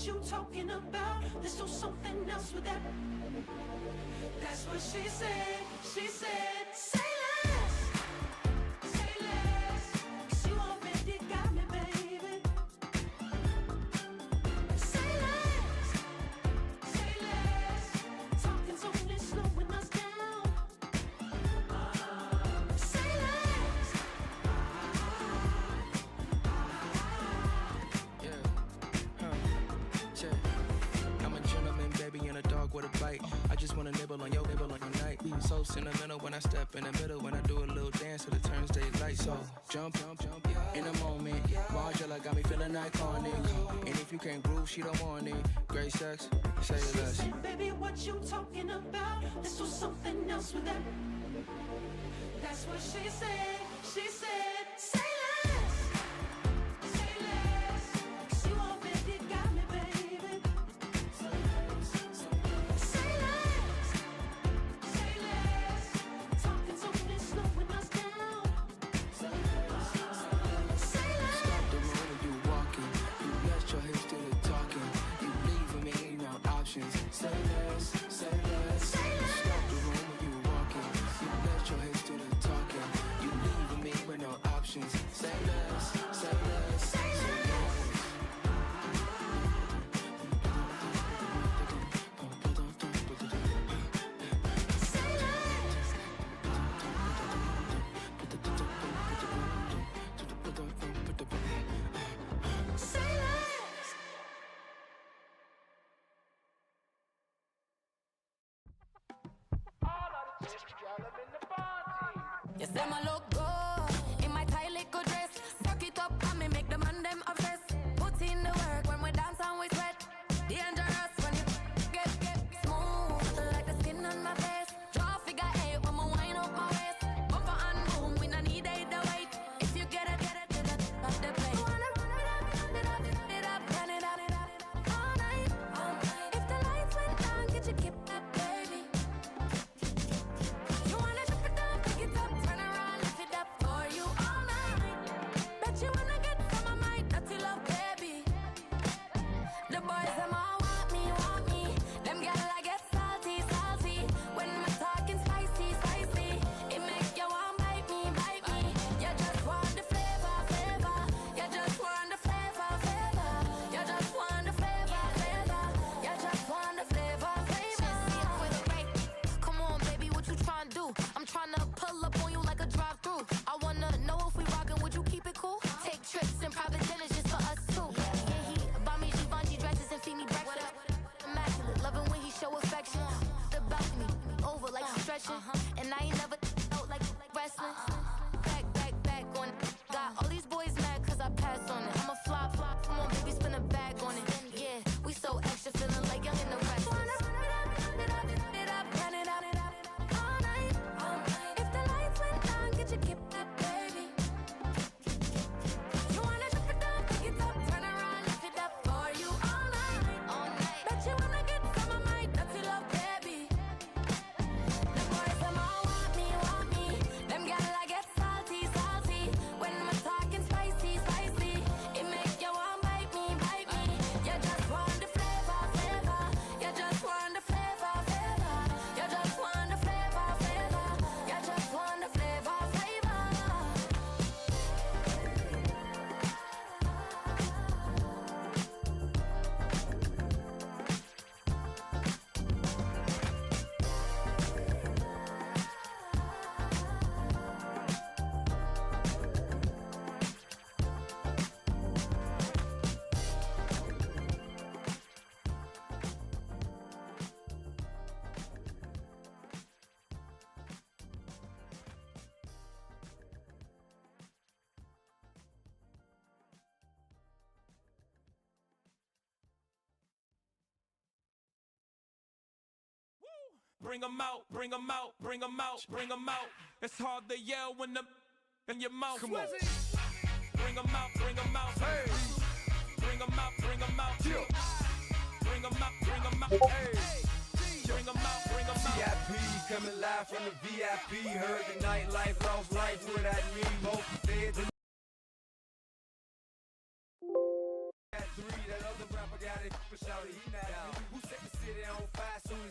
what you talking about. Let's do something else with that. That's what she said. She said, say less. Say less. 'Cause you already got me, baby. Say less. Say less. Talking's only slowing us down. Say less. I'm a gentleman, baby, and a dog with a bite. I just wanna nibble on your night. So sentimental when I step in the middle. When I do a little dance till it turns daylight. So jump, in a moment. Margella got me feeling iconic. And if you can't groove, she don't want it. Great sex, say less. Say, baby, what you talking about? Let's do something else with that. That's what she said. She said, say less. Say less. 'Cause you already got me, baby. Say less. Say less. Talking's only slowing us down. Say less. Say less. Stop the room when you walking. You let your hips do the talking. You leaving me no options. Say less, say less. Say less. Stop the room when you walking. You let your hips do the talking. You leaving me with no options. Say less, say less. Say less. Say less. Say less. You say my look good in my tight little dress. Rock it up and me make the man them obsessed. Put in the work when we dance and we sweat. Dangerous when you get smooth like the skin on my face. Draw figure eight when we wind up my waist. Bumper and boom, we no need either wait. If you get it, off the plate. You wanna run it up, run it up all night. If the lights went down, get your kip back, baby. You wanna drop it down, pick it up, turn around, lift it up for you all night. Bet you wanna get some of my dirty love, baby. The boys them all want me. Them gyal I get salty. When my talking spicy. It make you want bite me. You just want the flavor. You just want the flavor. You just want the flavor. You just want the flavor. For the right. Come on, baby, what you tryna do? I'm tryna pull up on you like a drive-through. I wanna know if we rockin', would you keep it cool? Take trips and private dinners just for us two. Yeah, he buy me Givenchy dresses and feed me breakfast. Immaculate, loving when he show affection. The balcony, over like stretching. And I ain't never out like wrestling. Back on it. Got all these boys mad cause I passed on it. I'm a flop. Come on, baby, spin a bag on it. Yeah, we so extra, feeling like young in the rest. Run it up all night. If the lights went down, get your kip back, baby. You wanna drop it down, pick it up, turn around, lift it up for you all night. Bet you wanna get some of my dirty love, baby. The boys them all want me. Them gyal I get salty. When my talking spicy. It make you want bite me. You just want the flavor. You just want the flavor. You just want the flavor. You just want the flavor. Bring 'em out, bring 'em out, bring 'em out, bring 'em out. It's hard to yell when the in your mouth. Come on. Bring 'em out, bring 'em out. Hey. Bring 'em out, bring 'em out. Yeah. Bring 'em out, bring 'em out. Hey. Bring 'em out, bring 'em out. VIP coming live from the VIP. Heard the nightlife, lost life without me. Both feds and that other rapper got it for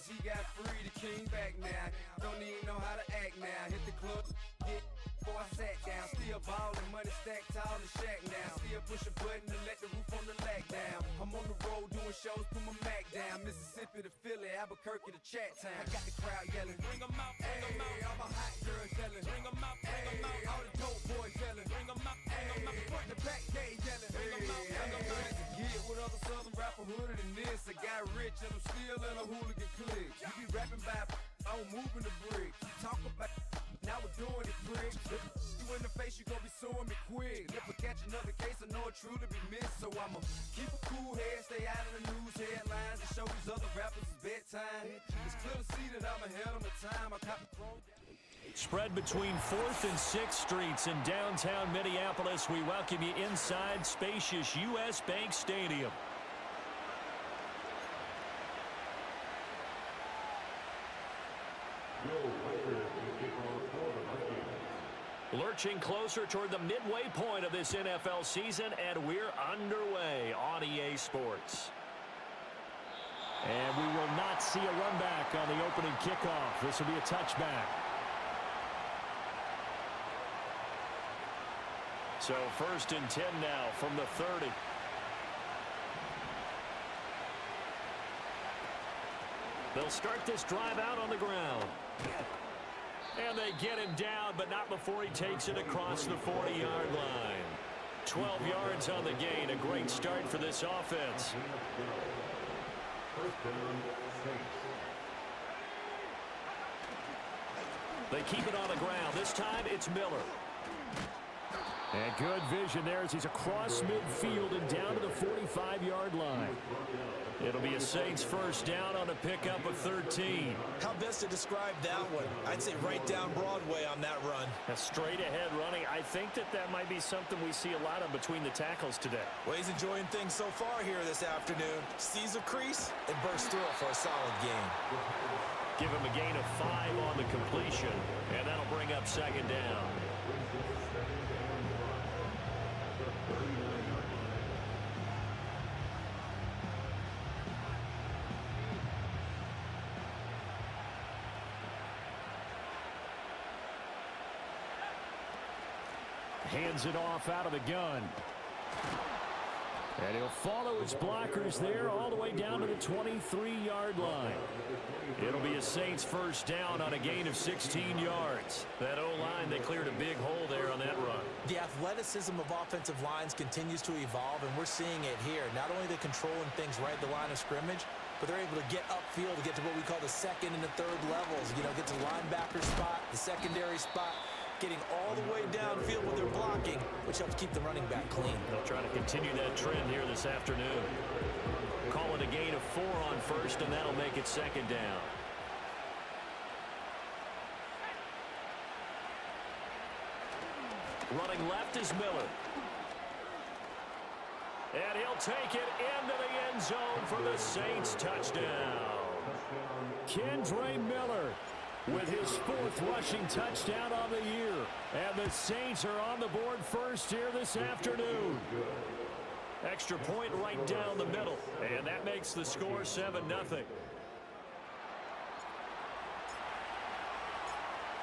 cause he got free, the king back now. Don't even know how to act now. Hit the club, get before I sat down. Still ballin', money stacked tall in the shack now. Still push a button to let the roof on the lag down. I'm on the road doing shows, put my Mac down. Mississippi to Philly, Albuquerque to Chat Town. I got the crowd yelling, Bring 'em out, bring 'em out. all my hot girls yelling, Bring 'em out, bring 'em out. all the dope boys yelling, Bring 'em out, bring 'em out. front to back gay yelling, Bring 'em out, bring 'em out. Get with other southern rapper hooded than this. I got rich and I'm still in a hooligan clique. You be rapping by, I'm moving the brick. Talk about, now we're doing it, prick. You in the face, you gon' be suing me quick. If I catch another case, I know it truly be missed. So I'ma keep a cool head, stay out of the news headlines, and show these other rappers it's bedtime. It's clear to see that I'm ahead of my time. I cop the chrome. Spread between 4th and 6th Streets in downtown Minneapolis. We welcome you inside spacious U.S. Bank Stadium. Lurching closer toward the midway point of this NFL season, and we're underway on EA Sports. And we will not see a run back on the opening kickoff. This will be a touchback. So 1st and 10 now from the 30. They'll start this drive out on the ground. And they get him down, but not before he takes it across the 40-yard line. 12 yards on the gain. A great start for this offense. They keep it on the ground. This time it's Miller. And good vision there as he's across midfield and down to the 45-yard line. It'll be a Saints first down on a pickup of 13. How best to describe that one? I'd say right down Broadway on that run. A straight-ahead running. I think that might be something we see a lot of between the tackles today. Well, he's enjoying things so far here this afternoon. Sees a crease and bursts through it for a solid gain. Give him a gain of 5 on the completion, and that'll bring up second down. Hands it off out of the gun. And he'll follow his blockers there all the way down to the 23-yard line. It'll be a Saints first down on a gain of 16 yards. That O-line, they cleared a big hole there on that run. The athleticism of offensive lines continues to evolve, and we're seeing it here. Not only are they controlling things right at the line of scrimmage, but they're able to get upfield to get to what we call the second and the third levels. You know, get to the linebacker spot, the secondary spot, getting all the way downfield with their blocking, which helps keep the running back clean. They'll try to continue that trend here this afternoon. Call it a gain of 4 on first, and that'll make it second down. Running left is Miller. And he'll take it into the end zone for the Saints touchdown. Kendre Miller with his 4th rushing touchdown on the year. And the Saints are on the board first here this afternoon. Extra point right down the middle. And that makes the score 7-0.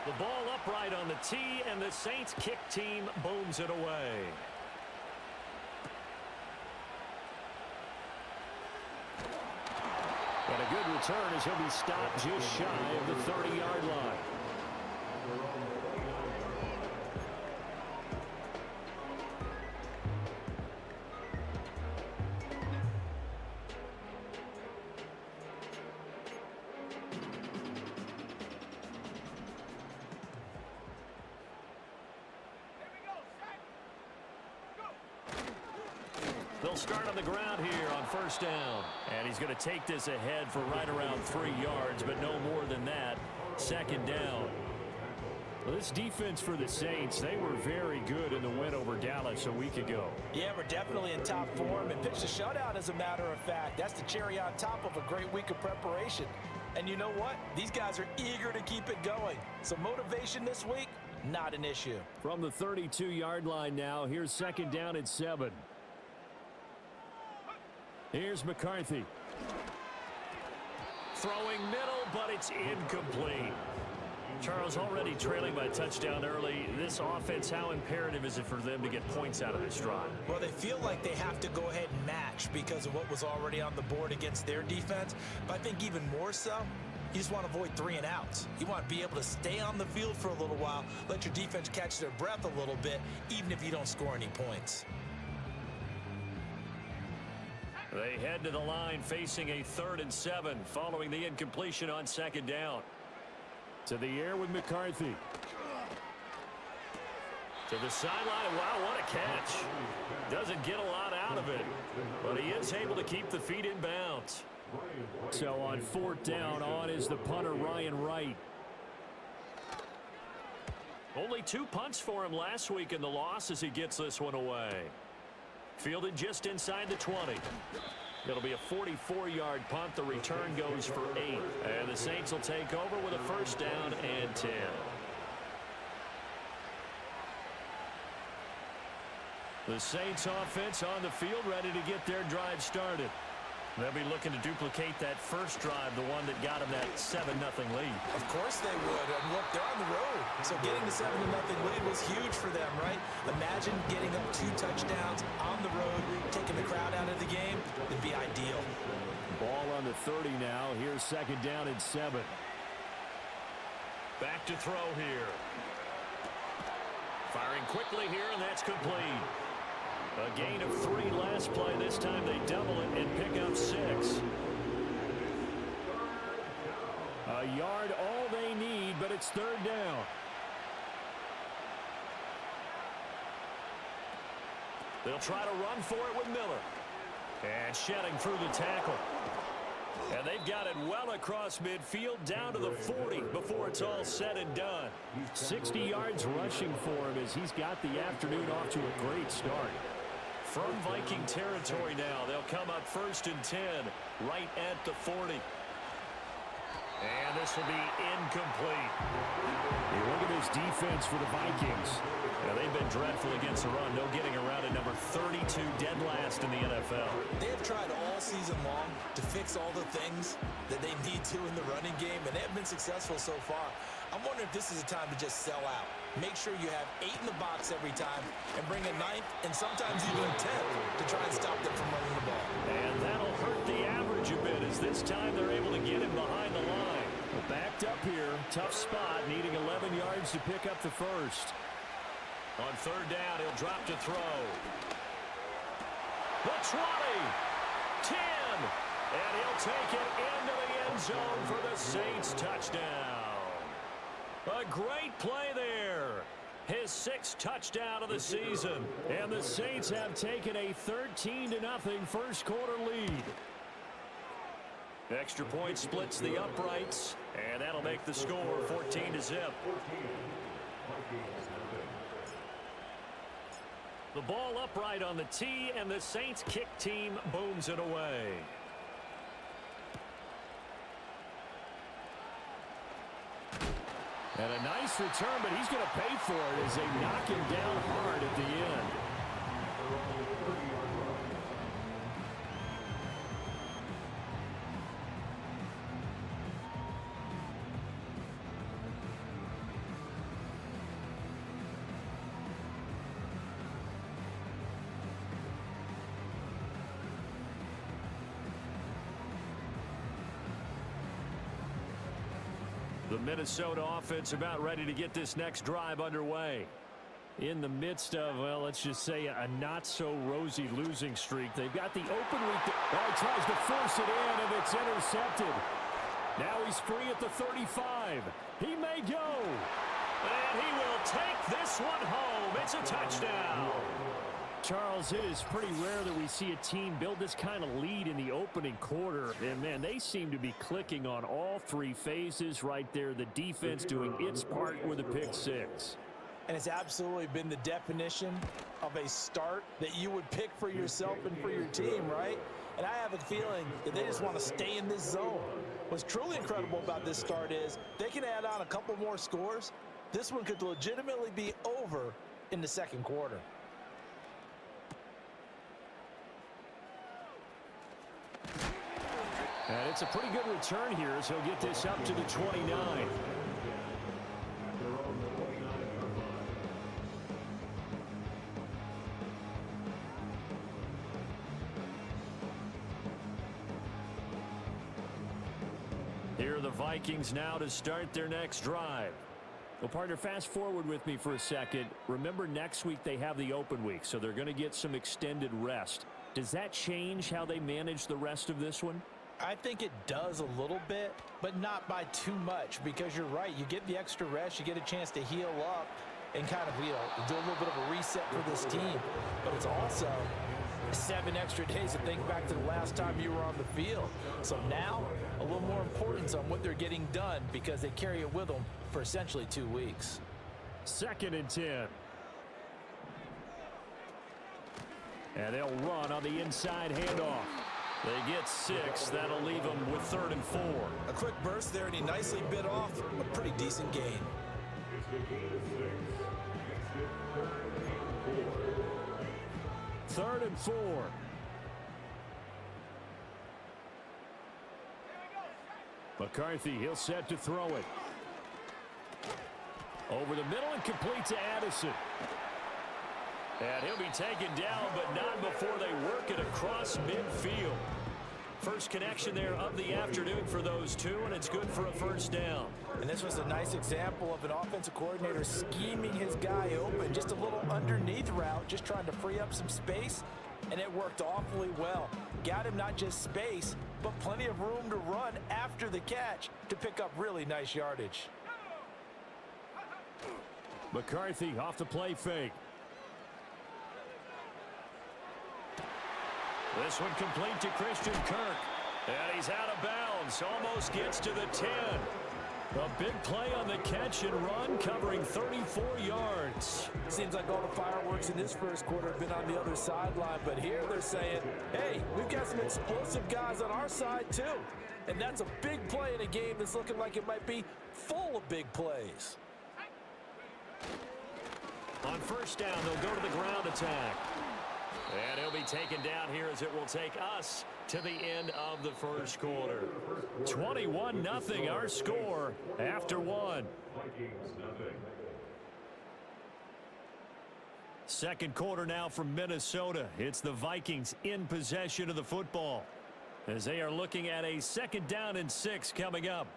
The ball upright on the tee, and the Saints kick team booms it away. And a good return as he'll be stopped just shy of the 30-yard line. They'll start on the ground here on first down. And he's going to take this ahead for right around 3 yards, but no more than that. Second down. Well, this defense for the Saints, they were very good in the win over Dallas a week ago. Yeah, we're definitely in top form and pitched a shutout, as a matter of fact. That's the cherry on top of a great week of preparation. And you know what? These guys are eager to keep it going. So motivation this week, not an issue. From the 32-yard line now, here's second down at 7. Here's McCarthy. throwing middle, but it's incomplete. Charles, already trailing by a touchdown early. This offense, how imperative is it for them to get points out of this drive? Well, they feel like they have to go ahead and match because of what was already on the board against their defense. But I think even more so, you just want to avoid 3 and outs. You want to be able to stay on the field for a little while, let your defense catch their breath a little bit, even if you don't score any points. They head to the line facing a 3rd and 7 following the incompletion on 2nd down. To the air with McCarthy. To the sideline. Wow, what a catch. Doesn't get a lot out of it, but he is able to keep the feet in bounds. So on 4th down, on is the punter, Ryan Wright. Only 2 punts for him last week in the loss as he gets this one away. Fielded just inside the 20. It'll be a 44-yard punt. The return goes for 8. And the Saints will take over with a 1st down and 10. The Saints offense on the field ready to get their drive started. They'll be looking to duplicate that first drive, the one that got them that 7-0 lead. Of course they would. And look, they're on the road. So getting the 7-0 lead was huge for them, right? Imagine getting up 2 touchdowns on the road, taking the crowd out of the game. It'd be ideal. Ball on the 30 now. Here's 2nd down and 7. Back to throw here. Firing quickly here, and that's complete. A gain of 3 last play. This time they double it and pick up 6. A yard all they need, but it's 3rd down. They'll try to run for it with Miller. And shedding through the tackle. And they've got it well across midfield down to the 40 before it's all said and done. 60 yards rushing for him as he's got the afternoon off to a great start. From Viking territory now, they'll come up 1st and 10 right at the 40. And this will be incomplete. Hey, look at this defense for the Vikings. Now, they've been dreadful against the run. No getting around at number 32, dead last in the NFL. They have tried all season long to fix all the things that they need to in the running game, and they have been successful so far. I'm wondering if this is a time to just sell out. Make sure you have 8 in the box every time and bring a 9th and sometimes even a 10th to try and stop them from running the ball. And that'll hurt the average a bit as this time they're able to get him behind the line. Backed up here. Tough spot, needing 11 yards to pick up the 1st. On 3rd down, he'll drop to throw. The 20, 10, and he'll take it into the end zone for the Saints touchdown. A great play there. His 6th touchdown of the season. And the Saints have taken a 13-0 first quarter lead. Extra point splits the uprights, and that'll make the score 14-0. The ball upright on the tee, and the Saints kick team booms it away. And a nice return, but he's going to pay for it as they knock him down hard at the end. The Minnesota offense about ready to get this next drive underway. In the midst of, well, let's just say a not-so-rosy losing streak. They've got the open week. He tries to force it in, and it's intercepted. Now he's free at the 35. He may go. And he will take this one home. It's a touchdown. Charles, it is pretty rare that we see a team build this kind of lead in the opening quarter. And, man, they seem to be clicking on all 3 phases right there. The defense doing its part with a pick 6. And it's absolutely been the definition of a start that you would pick for yourself and for your team, right? And I have a feeling that they just want to stay in this zone. What's truly incredible about this start is they can add on a couple more scores. This one could legitimately be over in the second quarter. And it's a pretty good return here as he'll get this up to the 29. Here are the Vikings now to start their next drive. Well, partner, fast forward with me for a second. Remember, next week they have the open week, so they're going to get some extended rest. Does that change how they manage the rest of this one? I think it does a little bit, but not by too much, because you're right. You get the extra rest, you get a chance to heal up and kind of, do a little bit of a reset for this team. But it's also 7 extra days to think back to the last time you were on the field. So now, a little more importance on what they're getting done because they carry it with them for essentially 2 weeks. 2nd and 10. And they'll run on the inside handoff. They get 6. That'll leave them with 3rd and 4. A quick burst there, and he nicely bit off a pretty decent gain. Third and 4. McCarthy, he'll set to throw it. Over the middle and complete to Addison. And he'll be taken down, but not before they work it across midfield. First connection there of the afternoon for those two, and it's good for a first down. And this was a nice example of an offensive coordinator scheming his guy open. Just a little underneath route, just trying to free up some space, and it worked awfully well. Got him not just space, but plenty of room to run after the catch to pick up really nice yardage. McCarthy off the play fake. This one complete to Christian Kirk. And he's out of bounds. Almost gets to the 10. A big play on the catch and run, covering 34 yards. Seems like all the fireworks in this first quarter have been on the other sideline, but here they're saying, hey, we've got some explosive guys on our side too. And that's a big play in a game that's looking like it might be full of big plays. On first down, they'll go to the ground attack. And he'll be taken down here as it will take us to the end of the first quarter. 21-0 our score after 1. Second quarter now from Minnesota. It's the Vikings in possession of the football as they are looking at a 2nd down and 6 coming up.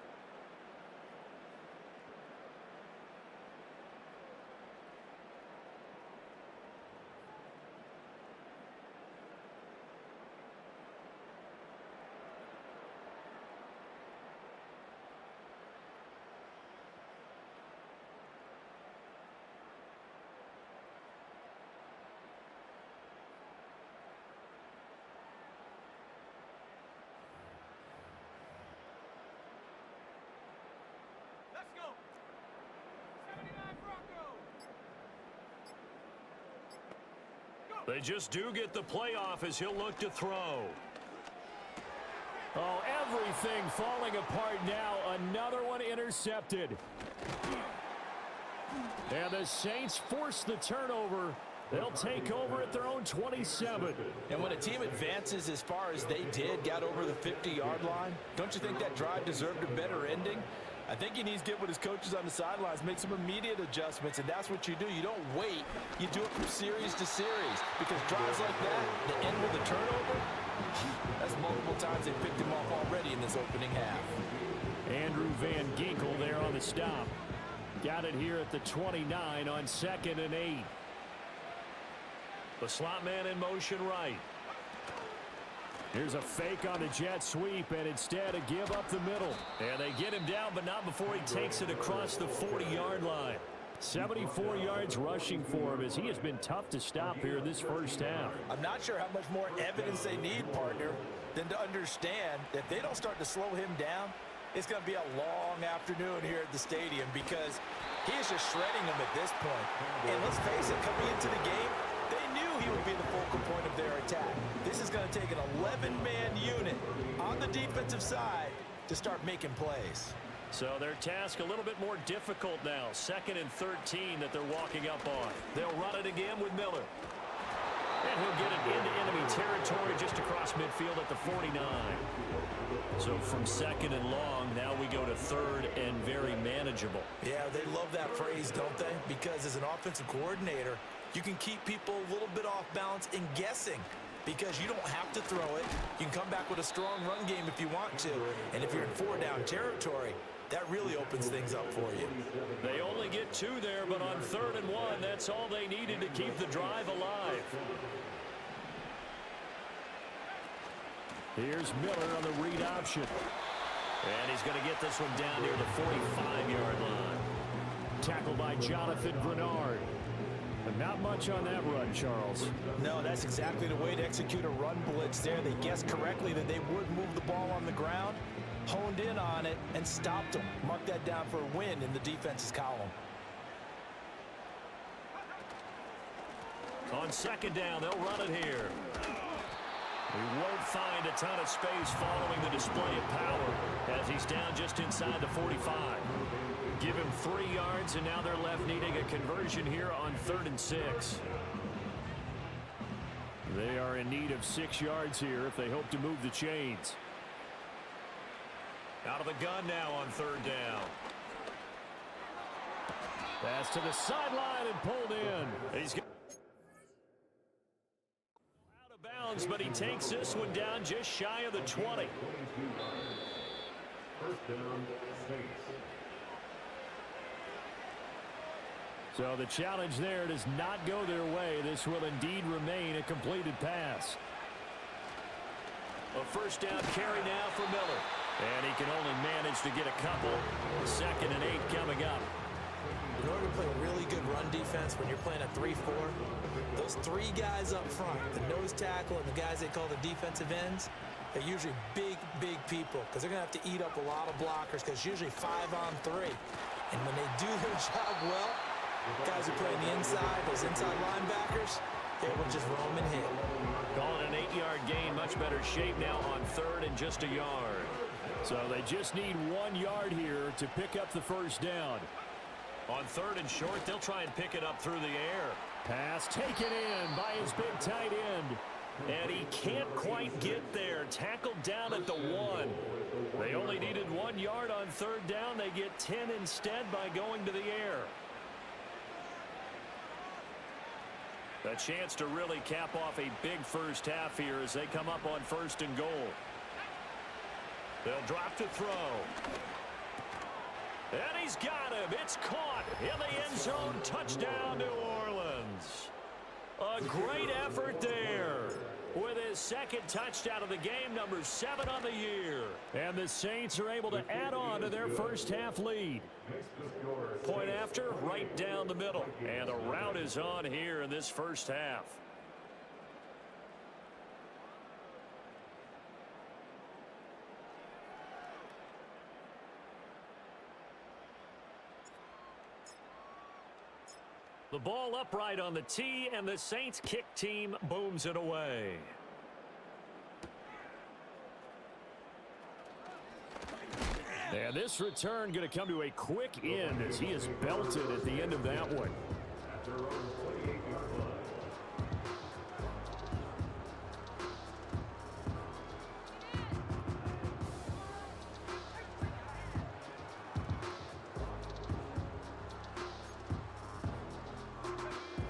They just do get the playoff as he'll look to throw. Oh, everything falling apart now. Another one intercepted. And the Saints force the turnover. They'll take over at their own 27. And when a team advances as far as they did, got over the 50-yard line, don't you think that drive deserved a better ending? I think he needs to get with his coaches on the sidelines, make some immediate adjustments, and that's what you do. You don't wait. You do it from series to series, because drives like that, the end with a turnover, that's multiple times they picked him off already in this opening half. Andrew Van Ginkel there on the stop. Got it here at the 29 on 2nd and 8. The slot man in motion right. Here's a fake on the jet sweep, and instead a give up the middle. And they get him down, but not before he takes it across the 40-yard line. 74 yards rushing for him as he has been tough to stop here in this first half. I'm not sure how much more evidence they need, partner, than to understand that if they don't start to slow him down, it's going to be a long afternoon here at the stadium because he is just shredding them at this point. And let's face it, coming into the game, they knew he would be the focal point of their attack. This is going to take an 11-man unit on the defensive side to start making plays. So their task a little bit more difficult now. 2nd and 13 that they're walking up on. They'll run it again with Miller. And he'll get it into enemy territory just across midfield at the 49. So from second and long, now we go to third and very manageable. Yeah, they love that phrase, don't they? Because as an offensive coordinator, you can keep people a little bit off balance and guessing because you don't have to throw it. You can come back with a strong run game if you want to. And if you're in 4-down territory, that really opens things up for you. They only get 2 there, but on 3rd and 1, that's all they needed to keep the drive alive. Here's Miller on the read option. And he's going to get this one down near the 45-yard line. Tackled by Jonathan Grenard. But not much on that run, Charles. No, that's exactly the way to execute a run blitz there. They guessed correctly that they would move the ball on the ground, honed in on it, and stopped them. Mark that down for a win in the defense's column. On 2nd down, they'll run it here. He won't find a ton of space following the display of power as he's down just inside the 45. Give him 3 yards, and now they're left needing a conversion here on 3rd and 6. They are in need of 6 yards here if they hope to move the chains. Out of the gun now on 3rd down. Pass to the sideline and pulled in. He's got out of bounds, but he takes this one down just shy of the 20. First down, Saints. So the challenge there does not go their way. This will indeed remain a completed pass. A 1st down carry now for Miller. And he can only manage to get a couple. 2nd and 8 coming up. In order to play really good run defense when you're playing a 3-4, those 3 guys up front, the nose tackle and the guys they call the defensive ends, they're usually big, big people because they're going to have to eat up a lot of blockers because it's usually 5 on 3. And when they do their job well, guys who play on the inside, those inside linebackers, they will just roam and hit. Calling an 8-yard gain, much better shape now on 3rd and just a yard. So they just need 1 yard here to pick up the 1st down. On 3rd and short, they'll try and pick it up through the air. Pass taken in by his big tight end. And he can't quite get there. Tackled down at the 1. They only needed 1 yard on 3rd down. They get 10 instead by going to the air. A chance to really cap off a big first half here as they come up on 1st and goal. They'll drop to throw. And he's got him. It's caught in the end zone. Touchdown, New Orleans. A great effort there with his 2nd touchdown of the game, number 7 on the year. And the Saints are able to add on to their first half lead. Point after, right down the middle. And the route is on here in this first half. The ball upright on the tee, and the Saints kick team booms it away. And this return going to come to a quick end as he is belted at the end of that one.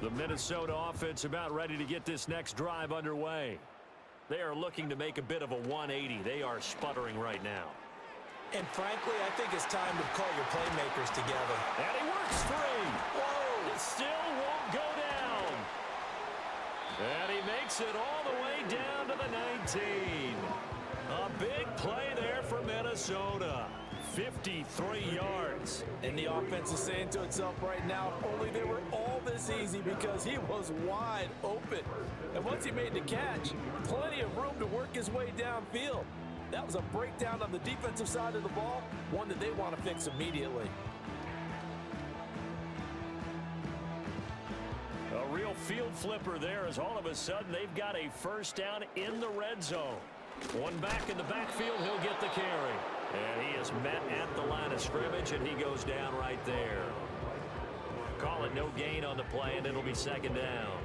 The Minnesota offense about ready to get this next drive underway. They are looking to make a bit of a 180. They are sputtering right now. And frankly, I think it's time to call your playmakers together. And he works free. Whoa! It still won't go down. And he makes it all the way down to the 19. A big play there for Minnesota. 53 yards. And the offense is saying to itself right now, if only they were all this easy because he was wide open. And once he made the catch, plenty of room to work his way downfield. That was a breakdown on the defensive side of the ball, one that they want to fix immediately. A real field flipper there as all of a sudden they've got a 1st down in the red zone. One back in the backfield, he'll get the carry. And he is met at the line of scrimmage, and he goes down right there. Call it no gain on the play, and it'll be second down.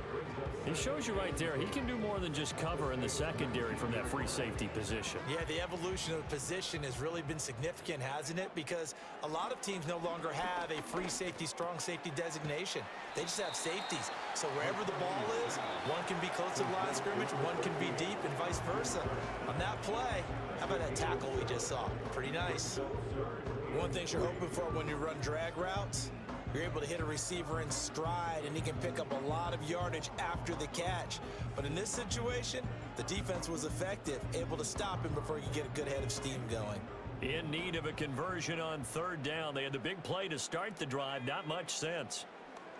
He shows you right there, he can do more than just cover in the secondary from that free safety position. Yeah, the evolution of the position has really been significant, hasn't it? Because a lot of teams no longer have a free safety, strong safety designation. They just have safeties. So wherever the ball is, one can be close to the line of scrimmage, one can be deep, and vice versa. On that play, how about that tackle we just saw? Pretty nice. One thing you're hoping for when you run drag routes, you're able to hit a receiver in stride, and he can pick up a lot of yardage after the catch. But in this situation, the defense was effective, able to stop him before he could get a good head of steam going. In need of a conversion on third down. They had the big play to start the drive. Not much sense.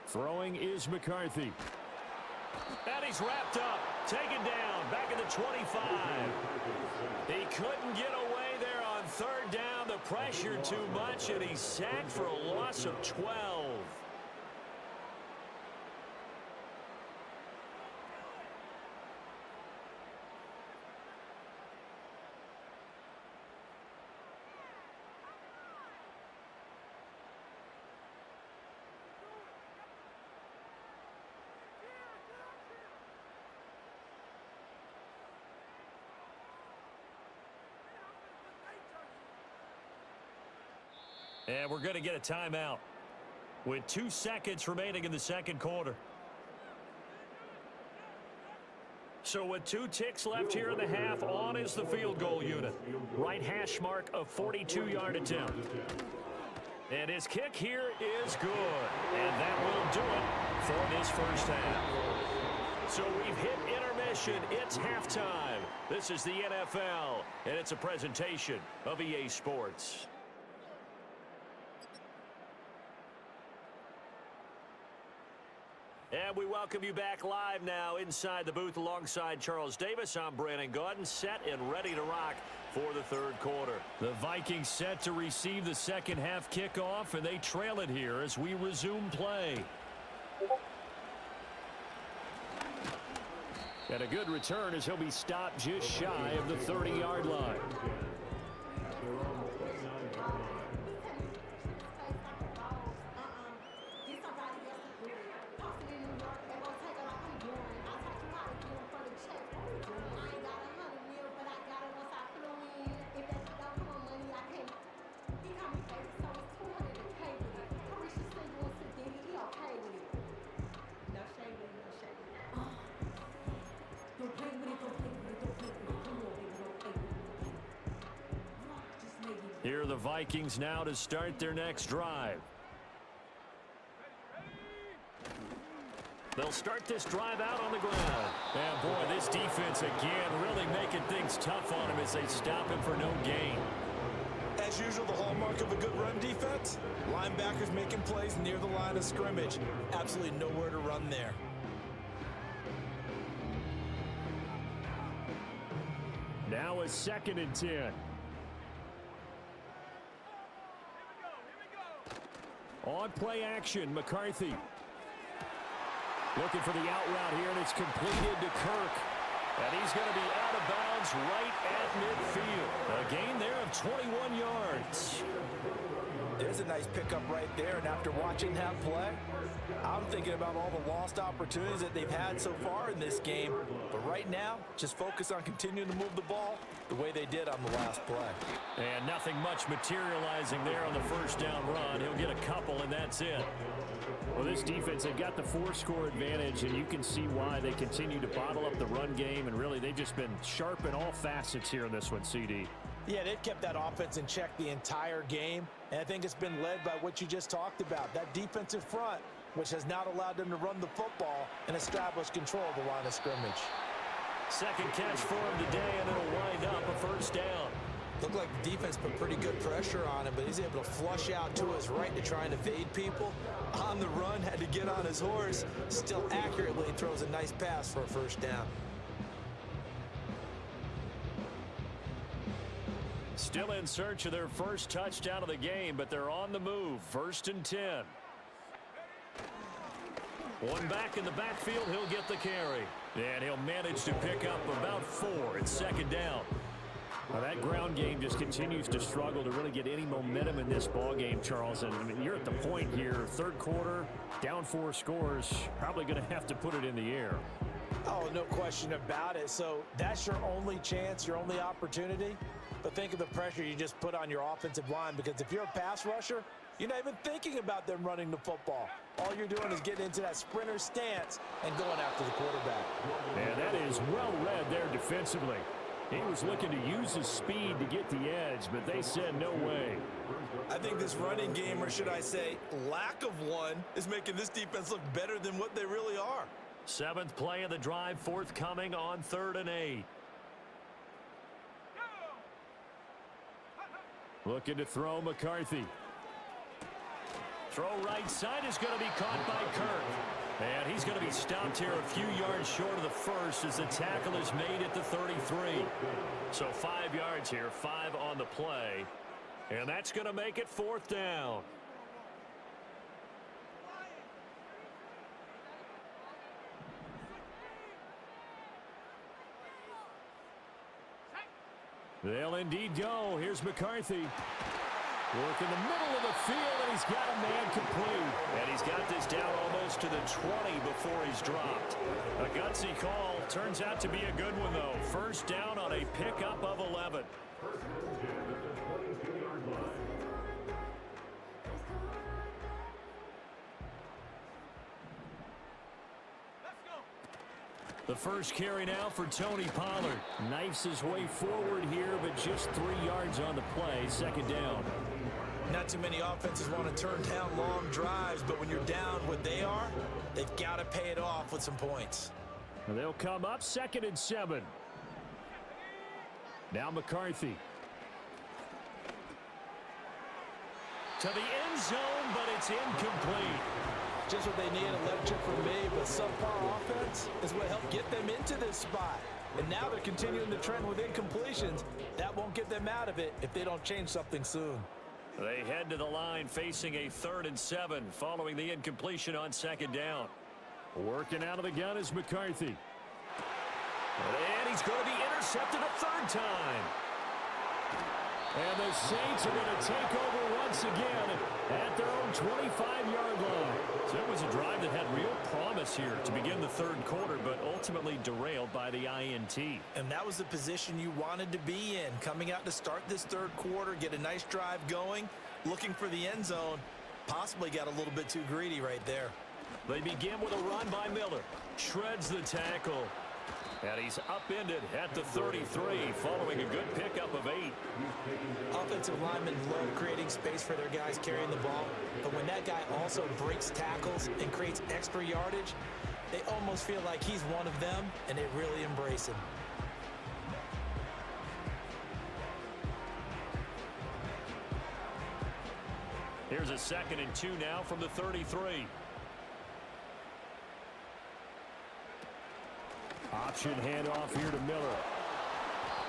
Throwing is McCarthy. And he's wrapped up. Taken down. Back at the 25. He couldn't get away there on third down. The pressure too much, and he's sacked for a loss of 12. And we're going to get a timeout with 2 seconds remaining in the second quarter. So with 2 ticks left here in the half, on is the field goal unit. Right hash mark of 42-yard attempt. And his kick here is good. And that will do it for this first half. So we've hit intermission. It's halftime. This is the NFL, and it's a presentation of EA Sports. And we welcome you back live now inside the booth alongside Charles Davis. I'm Brandon Gaudin, set and ready to rock for the third quarter. The Vikings set to receive the second half kickoff, and they trail it here as we resume play. And a good return as he'll be stopped just shy of the 30-yard line. Here are the Vikings now to start their next drive. They'll start this drive out on the ground. And boy, this defense again really making things tough on him as they stop him for no gain. As usual, the hallmark of a good run defense, linebackers making plays near the line of scrimmage. Absolutely nowhere to run there. Now a 2nd and 10. On play action, McCarthy. Looking for the out route here, and it's completed to Kirk. And he's going to be out of bounds right at midfield. A gain there of 21 yards. There's a nice pickup right there, and after watching that play, I'm thinking about all the lost opportunities that they've had so far in this game. But right now, just focus on continuing to move the ball the way they did on the last play. And nothing much materializing there on the first down run. He'll get a couple, and that's it. Well, this defense, they've got the 4-score advantage, and you can see why they continue to bottle up the run game, and really they've just been sharp in all facets here in this one, CD. Yeah, they've kept that offense in check the entire game, and I think it's been led by what you just talked about, that defensive front, which has not allowed them to run the football and establish control of the line of scrimmage. Second catch for him today, and it'll wind up a first down. Looked like the defense put pretty good pressure on him, but he's able to flush out to his right to try and evade people. On the run, had to get on his horse, still accurately throws a nice pass for a first down. Still in search of their first touchdown of the game, but they're on the move. 1st and 10. One back in the backfield, he'll get the carry. And he'll manage to pick up about 4. It's second down. Well, that ground game just continues to struggle to really get any momentum in this ball game, Charles. And I mean, you're at the point here, third quarter, down 4 scores, probably going to have to put it in the air. Oh, no question about it. So that's your only chance, your only opportunity. But think of the pressure you just put on your offensive line, because if you're a pass rusher, you're not even thinking about them running the football. All you're doing is getting into that sprinter stance and going after the quarterback. And that is well read there defensively. He was looking to use his speed to get the edge, but they said no way. I think this running game, or should I say lack of one, is making this defense look better than what they really are. 7th play of the drive forthcoming on 3rd and 8. Looking to throw McCarthy. Throw right side is going to be caught by Kirk. And he's going to be stopped here a few yards short of the first as the tackle is made at the 33. So 5 yards here, 5 on the play. And that's going to make it 4th down. They'll indeed go. Here's McCarthy. Work in the middle of the field, and he's got a man complete. And he's got this down almost to the 20 before he's dropped. A gutsy call. Turns out to be a good one, though. First down on a pickup of 11. The first carry now for Tony Pollard. Knifes his way forward here, but just 3 yards on the play. 2nd down. Not too many offenses want to turn down long drives, but when you're down what they are, they've got to pay it off with some points. They'll come up 2nd and 7. Now McCarthy. To the end zone, but it's incomplete. Just what they need, electric from me, but subpar offense is what helped get them into this spot. And now they're continuing the trend with incompletions. That won't get them out of it if they don't change something soon. They head to the line facing a 3rd and 7 following the incompletion on 2nd down. Working out of the gun is McCarthy. And he's going to be intercepted a 3rd time. And the Saints are going to take over once again at their own 25-yard line. So it was a drive that had real promise here to begin the 3rd quarter, but ultimately derailed by the INT. And that was the position you wanted to be in. Coming out to start this 3rd quarter, get a nice drive going, looking for the end zone. Possibly got a little bit too greedy right there. They begin with a run by Miller. Shreds the tackle. And he's upended at the 33 following a good pickup of 8. Offensive linemen love creating space for their guys carrying the ball, but when that guy also breaks tackles and creates extra yardage, they almost feel like he's one of them, and they really embrace him. Here's a 2nd and 2 now from the 33. Option handoff here to Miller.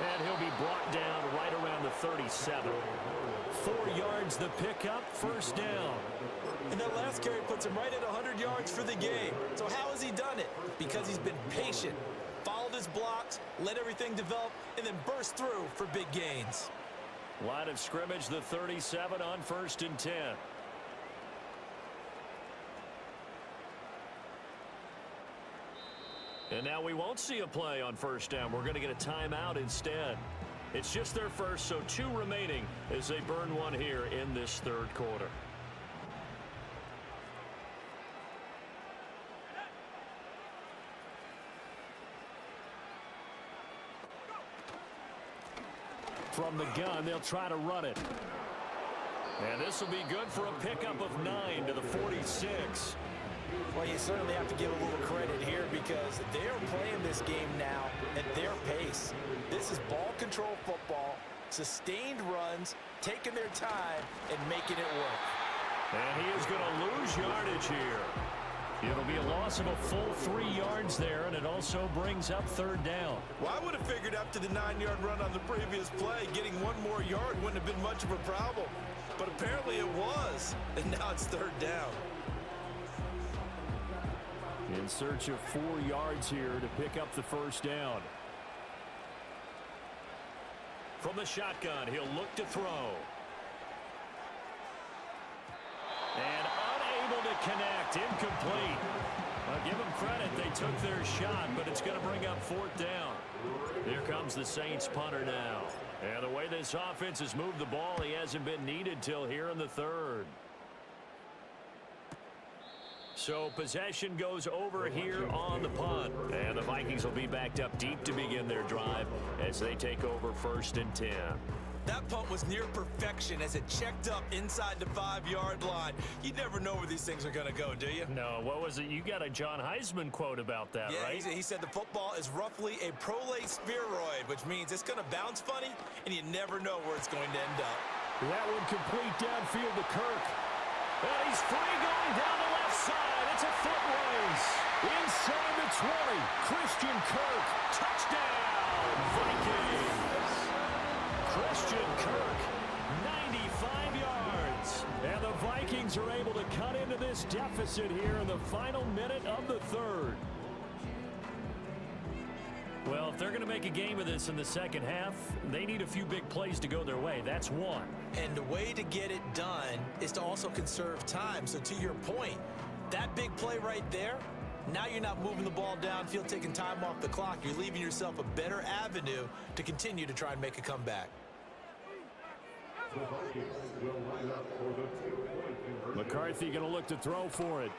And he'll be brought down right around the 37. 4 yards the pickup, 1st down. And that last carry puts him right at 100 yards for the game. So how has he done it? Because he's been patient, followed his blocks, let everything develop, and then burst through for big gains. Line of scrimmage, the 37 on 1st and 10. And now we won't see a play on 1st down. We're going to get a timeout instead. It's just their first, so 2 remaining as they burn one here in this 3rd quarter. From the gun, they'll try to run it. And this will be good for a pickup of 9 to the 46. Well, you certainly have to give a little credit here because they're playing this game now at their pace. This is ball control football, sustained runs, taking their time, and making it work. And he is going to lose yardage here. It'll be a loss of a full 3 yards there, and it also brings up 3rd down. Well, I would have figured after the 9-yard run on the previous play, getting 1 more yard wouldn't have been much of a problem. But apparently it was, and now it's 3rd down. In search of 4 yards here to pick up the 1st down. From the shotgun, he'll look to throw. And unable to connect. Incomplete. Well, give them credit. They took their shot, but it's going to bring up fourth down. Here comes the Saints punter now. And the way this offense has moved the ball, he hasn't been needed till here in the third. So possession goes over here on the punt. And the Vikings will be backed up deep to begin their drive as they take over 1st and 10. That punt was near perfection as it checked up inside the 5-yard line. You never know where these things are going to go, do you? No, what was it? You got a John Heisman quote about that, yeah, right? He said the football is roughly a prolate spheroid, which means it's going to bounce funny, and you never know where it's going to end up. That one complete downfield to Kirk. And he's free going down the left side. It's a foot race. Inside the 20. Christian Kirk. Touchdown, Vikings. Christian Kirk, 95 yards. And the Vikings are able to cut into this deficit here in the final minute of the third. Well, if they're going to make a game of this in the second half, they need a few big plays to go their way. That's one. And the way to get it done is to also conserve time. So to your point, that big play right there, now you're not moving the ball downfield, taking time off the clock. You're leaving yourself a better avenue to continue to try and make a comeback. McCarthy going to look to throw for it.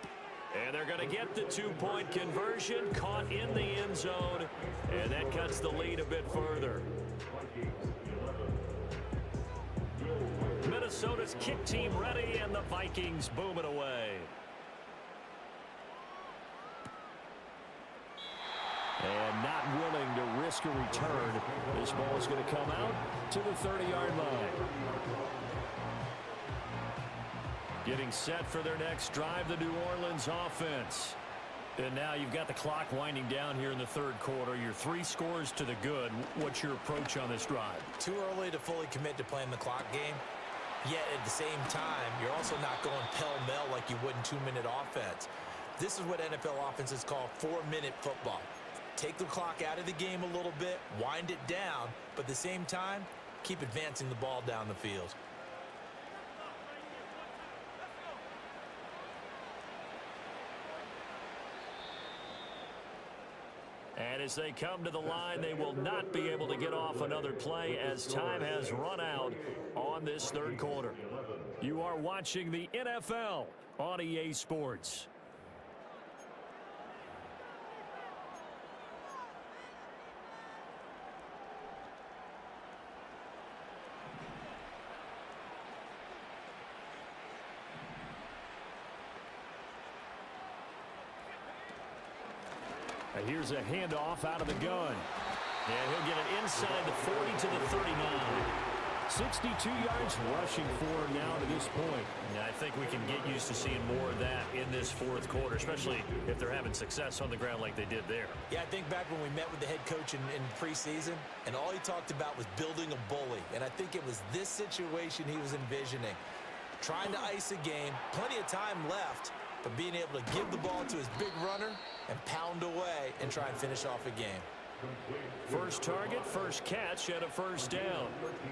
And they're going to get the 2-point conversion, caught in the end zone, and that cuts the lead a bit further. Minnesota's kick team ready, and the Vikings boom it away. And not willing to risk a return. This ball is going to come out to the 30-yard line. Getting set for their next drive, the New Orleans offense. And now you've got the clock winding down here in the third quarter. You're 3 scores to the good. What's your approach on this drive? Too early to fully commit to playing the clock game. Yet at the same time, you're also not going pell-mell like you would in 2-minute offense. This is what NFL offenses call 4-minute football. Take the clock out of the game a little bit, wind it down, but at the same time, keep advancing the ball down the field. And as they come to the line, they will not be able to get off another play as time has run out on this third quarter. You are watching the NFL on EA Sports. Here's a handoff out of the gun. And he'll get it inside the 40 to the 39. 62 yards rushing for now to this point. And I think we can get used to seeing more of that in this fourth quarter, especially if they're having success on the ground like they did there. Yeah, I think back when we met with the head coach in preseason, and all he talked about was building a bully. And I think it was this situation he was envisioning. Trying to ice a game, plenty of time left, but being able to give the ball to his big runner and pound away and try and finish off a game. First target, first catch, and a first down.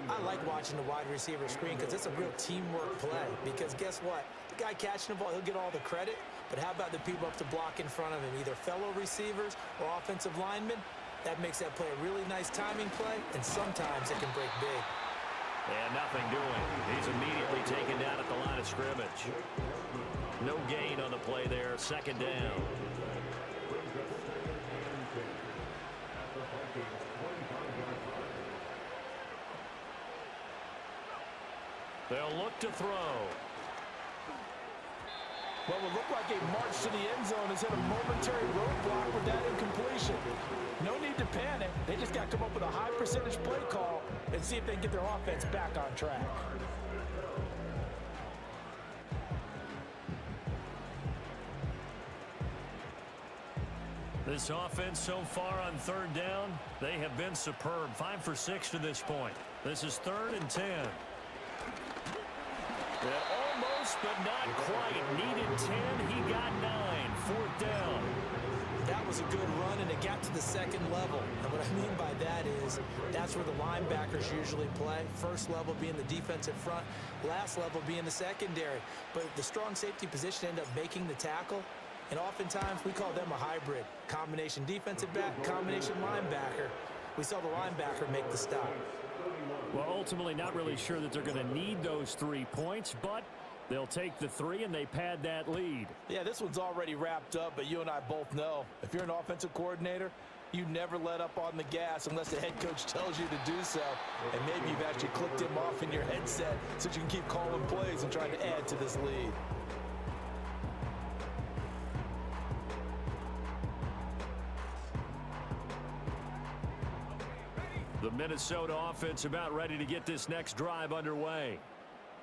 I like watching the wide receiver screen because it's a real teamwork play. Because guess what? The guy catching the ball, he'll get all the credit. But how about the people up to block in front of him, either fellow receivers or offensive linemen? That makes that play a really nice timing play, and sometimes it can break big. And nothing doing. He's immediately taken down at the line of scrimmage. No gain on the play there. Second down. They'll look to throw. Well, it looked like a march to the end zone has hit a momentary roadblock with that incompletion. No need to panic. They just got to come up with a high percentage play call and see if they can get their offense back on track. This offense so far on third down, they have been superb. 5 for 6 to this point. This is 3rd and 10. Almost, but not quite. Needed 10. He got 9. 4th down. That was a good run, and it got to the second level. And what I mean by that is that's where the linebackers usually play. First level being the defensive front, last level being the secondary. But the strong safety position ended up making the tackle, and oftentimes we call them a hybrid. Combination defensive back, combination linebacker. We saw the linebacker make the stop. Well, ultimately not really sure that they're going to need those 3 points, but they'll take the 3 and they pad that lead. Yeah, this one's already wrapped up, but you and I both know if you're an offensive coordinator, you never let up on the gas unless the head coach tells you to do so. And maybe you've actually clicked him off in your headset so you can keep calling plays and trying to add to this lead. The Minnesota offense about ready to get this next drive underway.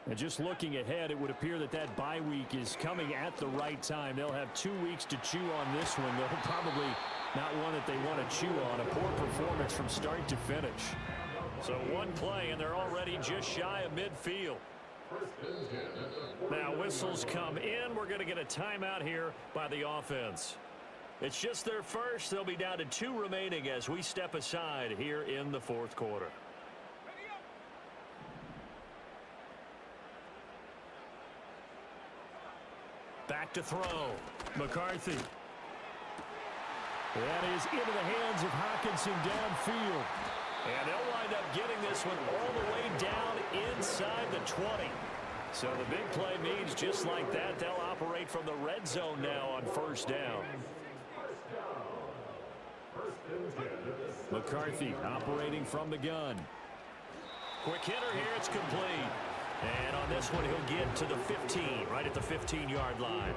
And just looking ahead, it would appear that that bye week is coming at the right time. They'll have 2 weeks to chew on this one. They'll probably not one that they want to chew on. A poor performance from start to finish. So one play, and they're already just shy of midfield. Now whistles come in. We're going to get a timeout here by the offense. It's just their first. They'll be down to 2 remaining as we step aside here in the fourth quarter. Back to throw. McCarthy. That is into the hands of Hockenson downfield. And they'll wind up getting this one all the way down inside the 20. So the big play means just like that, they'll operate from the red zone now on first down. McCarthy operating from the gun. Quick hitter here, it's complete. And on this one, he'll get to the 15, right at the 15-yard line.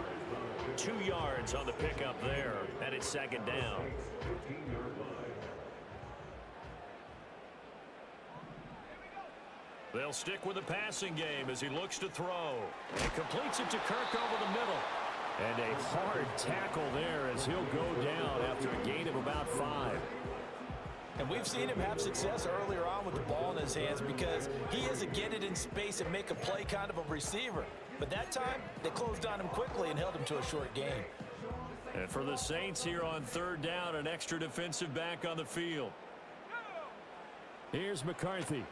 2 yards on the pickup there, and it's second down. They'll stick with the passing game as he looks to throw. And completes it to Kirk over the middle. And a hard tackle there as he'll go down after a gain of about 5. And we've seen him have success earlier on with the ball in his hands because he is a get it in space and make a play kind of a receiver. But that time, they closed on him quickly and held him to a short gain. And for the Saints here on third down, an extra defensive back on the field. Here's McCarthy.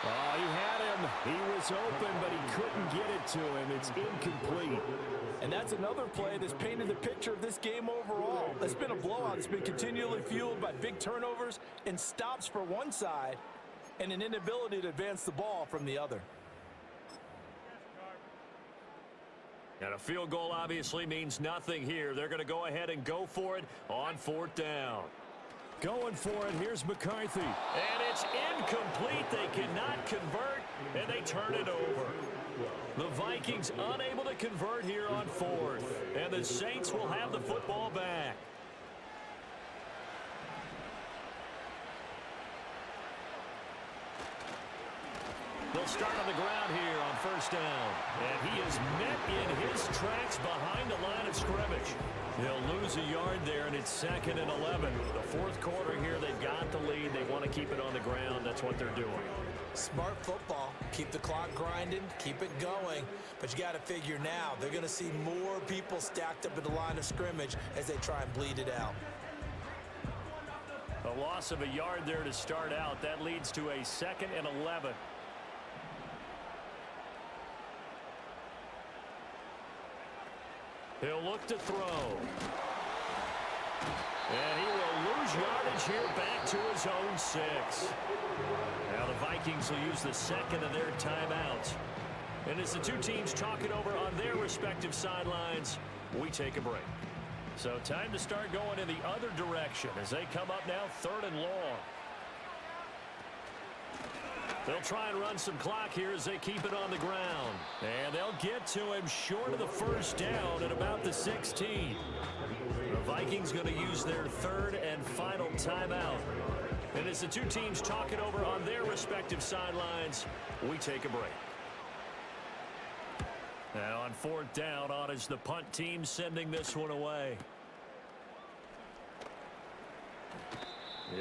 Oh, he had him. He was open, but he couldn't get it to him. It's incomplete. And that's another play that's painted the picture of this game overall. It's been a blowout. It's been continually fueled by big turnovers and stops for one side and an inability to advance the ball from the other. And a field goal obviously means nothing here. They're going to go ahead and go for it on fourth down. Going for it, here's McCarthy. And it's incomplete. They cannot convert, and they turn it over. The Vikings unable to convert here on fourth. And the Saints will have the football back. They'll start on the ground here on first down. And he is met in his tracks behind the line of scrimmage. They'll lose a yard there, and it's 2nd and 11. The fourth quarter here, they've got the lead. They want to keep it on the ground. That's what they're doing. Smart football. Keep the clock grinding. Keep it going. But you got to figure now, they're going to see more people stacked up at the line of scrimmage as they try and bleed it out. A loss of a yard there to start out. That leads to a 2nd and 11. He'll look to throw. And he will lose yardage here back to his own 6. Now the Vikings will use the second of their timeouts. And as the two teams talk it over on their respective sidelines, we take a break. So time to start going in the other direction as they come up now 3rd and long. They'll try and run some clock here as they keep it on the ground. And they'll get to him short of the first down at about the 16. The Vikings going to use their 3rd and final timeout. And as the two teams talk it over on their respective sidelines, we take a break. Now on 4th down, on is the punt team sending this one away.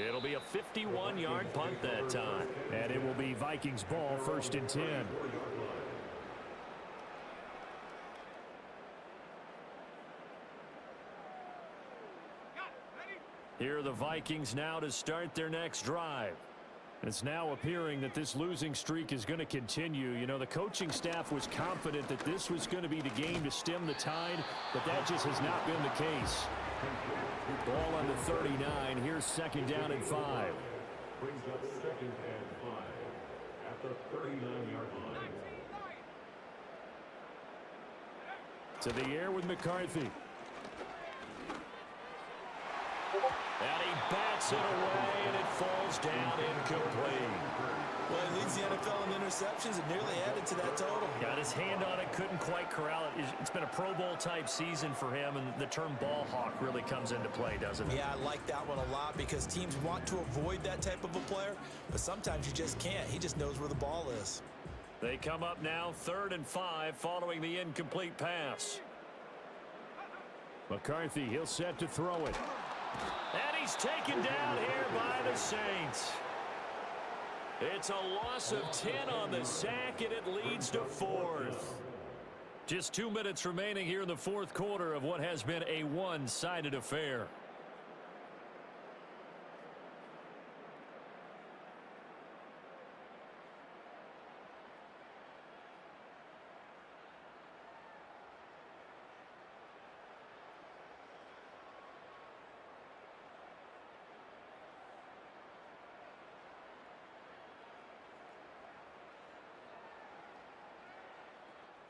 It'll be a 51-yard punt that time. And it will be Vikings ball, 1st and 10. Here are the Vikings now to start their next drive. It's now appearing that this losing streak is going to continue. You know, the coaching staff was confident that this was going to be the game to stem the tide, but that just has not been the case. Ball on the 39. Here's second down and 5. Brings up second and 5 at the 39-yard line. To the air with McCarthy. And he bats it away, and it falls down incomplete. Well, he leads the NFL in interceptions and nearly added to that total. Got his hand on it, couldn't quite corral it. It's been a Pro Bowl-type season for him, and the term ball hawk really comes into play, doesn't it? Yeah, I like that one a lot because teams want to avoid that type of a player, but sometimes you just can't. He just knows where the ball is. They come up now, 3rd and 5, following the incomplete pass. McCarthy, he'll set to throw it. And he's taken down here by the Saints. It's a loss of 10 on the sack, and it leads to 4th. Just 2 minutes remaining here in the 4th quarter of what has been a one-sided affair.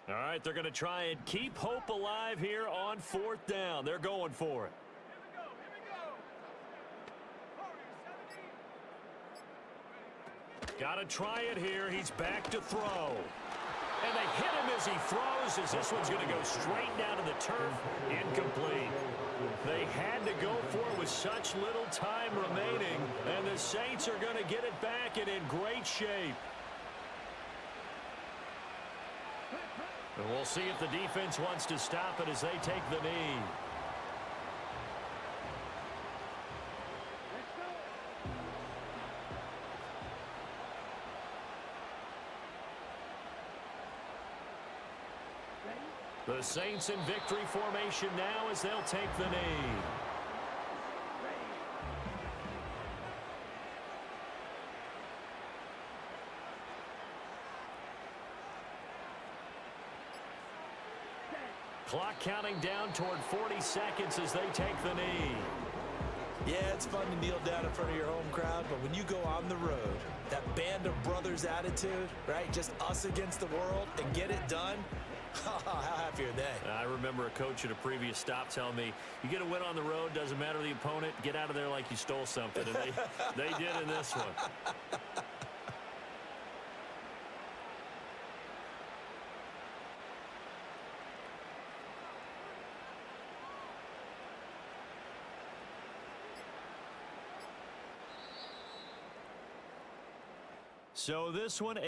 All right, they're going to try and keep hope alive here on 4th down. They're going for it. Got to try it here. He's back to throw. And they hit him as he throws, as this one's going to go straight down to the turf. Incomplete. They had to go for it with such little time remaining, and the Saints are going to get it back and in great shape. And we'll see if the defense wants to stop it as they take the knee. The Saints in victory formation now as they'll take the knee. Clock counting down toward 40 seconds as they take the knee. Yeah, it's fun to kneel down in front of your home crowd, but when you go on the road, that band of brothers attitude, right? Just us against the world and get it done. How happy are they? I remember a coach at a previous stop telling me, you get a win on the road, doesn't matter the opponent, get out of there like you stole something. And they did in this one. So this one,